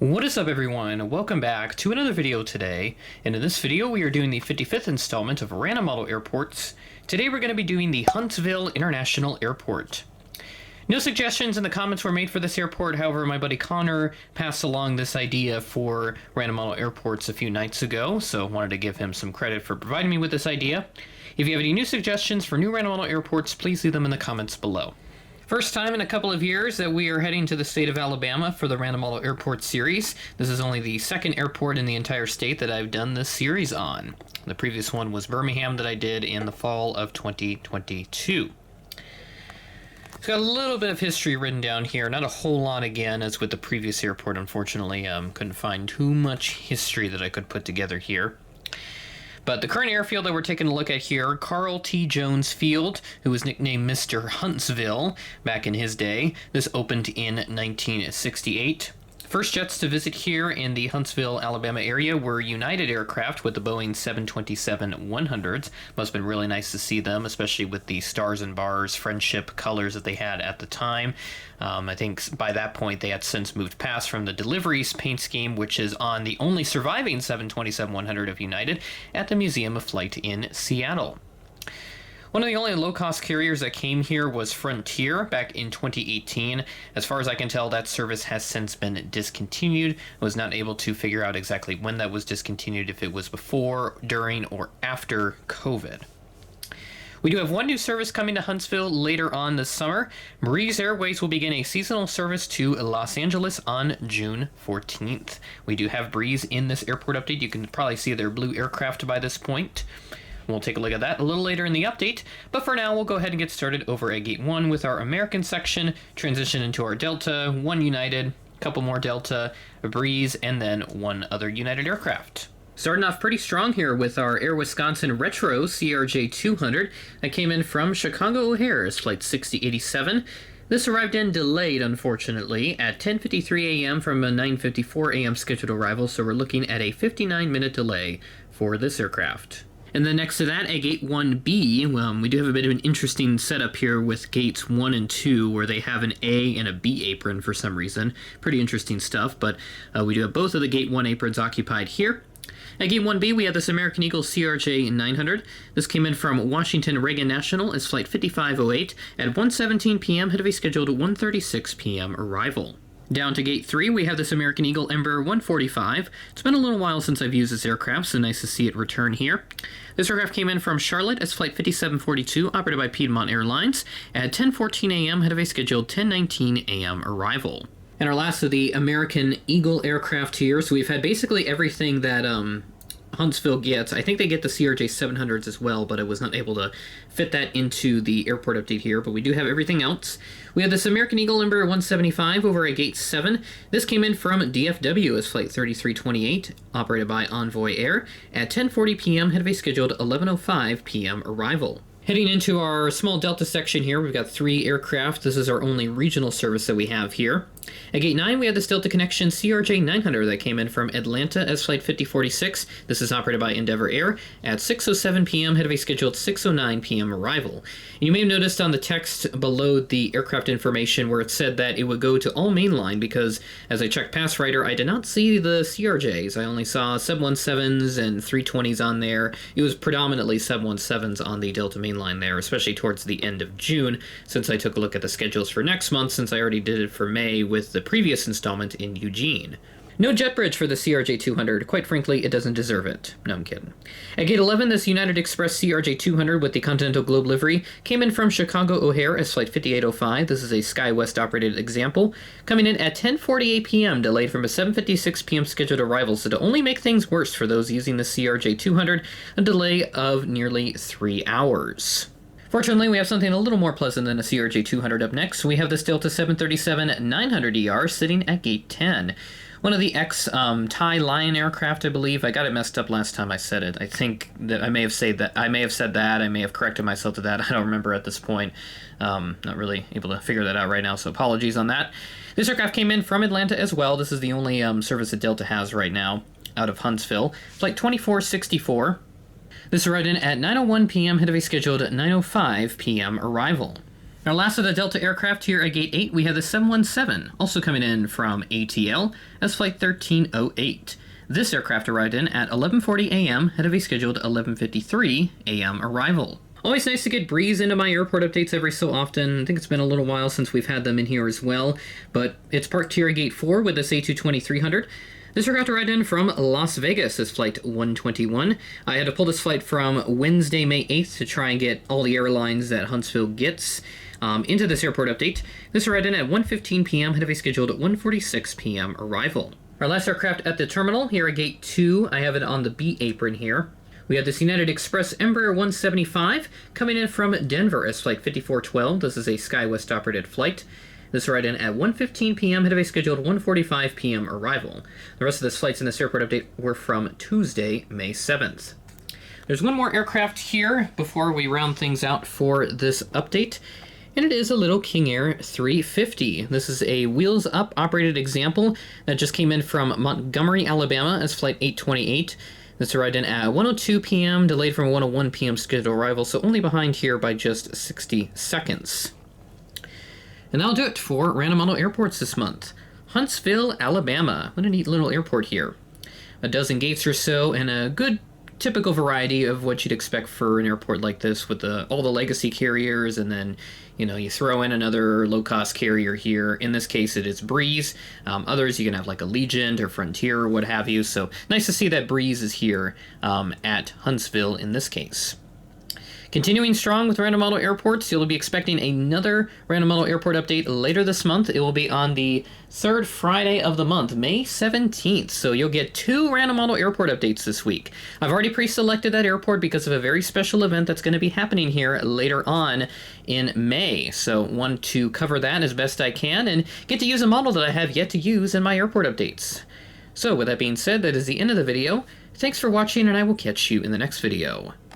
What is up, everyone? Welcome back to another video today, and in this video we are doing the 55th installment of Random Model Airports. Today we're going to be doing the Huntsville International Airport. No suggestions in the comments were made for this airport, however my buddy Connor passed along this idea for Random Model Airports a few nights ago, so I wanted to give him some credit for providing me with this idea. If you have any new suggestions for new Random Model Airports, please leave them in the comments below. First time in a couple of years that we are heading to the state of Alabama for the Random Model Airport series. This is only the second airport in the entire state that I've done this series on. The previous one was Birmingham that I did in the fall of 2022. It's got a little bit of history written down here, not a whole lot again as with the previous airport, unfortunately. Couldn't find too much history that I could put together here. But the current airfield that we're taking a look at here, Carl T. Jones Field, who was nicknamed Mr. Huntsville back in his day. This opened in 1968. First jets to visit here in the Huntsville, Alabama area were United aircraft with the Boeing 727-100s. Must have been really nice to see them, especially with the stars and bars friendship colors that they had at the time. I think by that point they had since moved past from the deliveries paint scheme, which is on the only surviving 727-100 of United at the Museum of Flight in Seattle. One of the only low-cost carriers that came here was Frontier back in 2018. As far as I can tell, that service has since been discontinued. I was not able to figure out exactly when that was discontinued, if it was before, during, or after COVID. We do have one new service coming to Huntsville later on this summer. Breeze Airways will begin a seasonal service to Los Angeles on June 14th. We do have Breeze in this airport update. You can probably see their blue aircraft by this point. We'll take a look at that a little later in the update, but for now we'll go ahead and get started over at Gate 1 with our American section, transition into our Delta, one United, a couple more Delta, a Breeze, and then one other United aircraft. Starting off pretty strong here with our Air Wisconsin Retro CRJ-200 that came in from Chicago O'Hare as Flight 6087. This arrived in delayed, unfortunately, at 10:53 a.m. from a 9:54 a.m. scheduled arrival, so we're looking at a 59-minute delay for this aircraft. And then next to that, at Gate 1B, we do have a bit of an interesting setup here with Gates 1 and 2, where they have an A and a B apron for some reason. Pretty interesting stuff, but we do have both of the Gate 1 aprons occupied here. At Gate 1B, we have this American Eagle CRJ-900. This came in from Washington Reagan National as Flight 5508 at 1:17 p.m., ahead of a scheduled 1:36 p.m. arrival. Down to Gate 3, we have this American Eagle Embraer 145. It's been a little while since I've used this aircraft, so nice to see it return here. This aircraft came in from Charlotte as Flight 5742, operated by Piedmont Airlines, at 10:14 a.m., ahead of a scheduled 10:19 a.m. arrival. And our last of the American Eagle aircraft here, so we've had basically everything that Huntsville gets. I think they get the CRJ-700s as well, but I was not able to fit that into the airport update here, but we do have everything else. We have this American Eagle Embraer 175 over at Gate 7. This came in from DFW as Flight 3328, operated by Envoy Air, at 10:40 p.m., ahead of a scheduled 11:05 p.m. arrival. Heading into our small Delta section here, we've got 3 aircraft. This is our only regional service that we have here. At Gate 9, we have this Delta Connection CRJ-900 that came in from Atlanta as Flight 5046. This is operated by Endeavor Air at 6:07 p.m., ahead of a scheduled 6:09 p.m. arrival. And you may have noticed on the text below the aircraft information where it said that it would go to all mainline, because as I checked Pass Writer, I did not see the CRJs. I only saw 717s and 320s on there. It was predominantly 717s on the Delta mainline there, especially towards the end of June, since I took a look at the schedules for next month, since I already did it for May with the previous installment in Eugene. No jet bridge for the CRJ-200. Quite frankly, it doesn't deserve it. No, I'm kidding. At Gate 11, this United Express CRJ-200 with the Continental Globe livery came in from Chicago O'Hare as Flight 5805. This is a SkyWest operated example, coming in at 10:48 p.m., delayed from a 7:56 p.m. scheduled arrival. So to only make things worse for those using the CRJ-200, a delay of nearly 3 hours. Fortunately, we have something a little more pleasant than a CRJ-200 up next. We have this Delta 737-900ER sitting at Gate 10. One of the ex-Thai Lion aircraft, I believe. I got it messed up last time I said it. I think that I may have said that. I may have corrected myself to that. I don't remember at this point. Not really able to figure that out right now, so apologies on that. This aircraft came in from Atlanta as well. This is the only service that Delta has right now out of Huntsville. Flight 2464. This arrived in at 9:01 p.m., ahead of a scheduled 9:05 p.m. arrival. Our last of the Delta aircraft here at Gate 8, we have the 717, also coming in from ATL as Flight 1308. This aircraft arrived in at 11:40 a.m. ahead of a scheduled 11:53 a.m. arrival. Always nice to get Breeze into my airport updates every so often. I think it's been a little while since we've had them in here as well, but it's parked here at Gate 4 with this A220-300. This aircraft arrived in from Las Vegas as Flight 121. I had to pull this flight from Wednesday, May 8th to try and get all the airlines that Huntsville gets into this airport update. This arrived in at 1:15 p.m. ahead of a scheduled 1:46 p.m. arrival. Our last aircraft at the terminal here at Gate 2, I have it on the B apron here. We have this United Express Embraer 175 coming in from Denver as Flight 5412. This is a SkyWest operated flight. This arrived in at 1:15 p.m. ahead of a scheduled 1:45 p.m. arrival. The rest of the flights in this airport update were from Tuesday, May 7th. There's one more aircraft here before we round things out for this update, and it is a little King Air 350. This is a wheels-up operated example that just came in from Montgomery, Alabama as Flight 828. This arrived in at 1:02 p.m., delayed from 1:01 p.m. scheduled arrival, so only behind here by just 60 seconds. And that'll do it for Random Model Airports this month. Huntsville, Alabama. What a neat little airport here. A dozen gates or so, and a good typical variety of what you'd expect for an airport like this with all the legacy carriers, and then you throw in another low-cost carrier here. In this case, it is Breeze. Others, you can have like Allegiant or Frontier or what have you. So nice to see that Breeze is here at Huntsville in this case. Continuing strong with Random Model Airports, you'll be expecting another Random Model Airport update later this month. It will be on the third Friday of the month, May 17th. So you'll get 2 Random Model Airport updates this week. I've already pre-selected that airport because of a very special event that's going to be happening here later on in May. So want to cover that as best I can and get to use a model that I have yet to use in my airport updates. So with that being said, that is the end of the video. Thanks for watching, and I will catch you in the next video.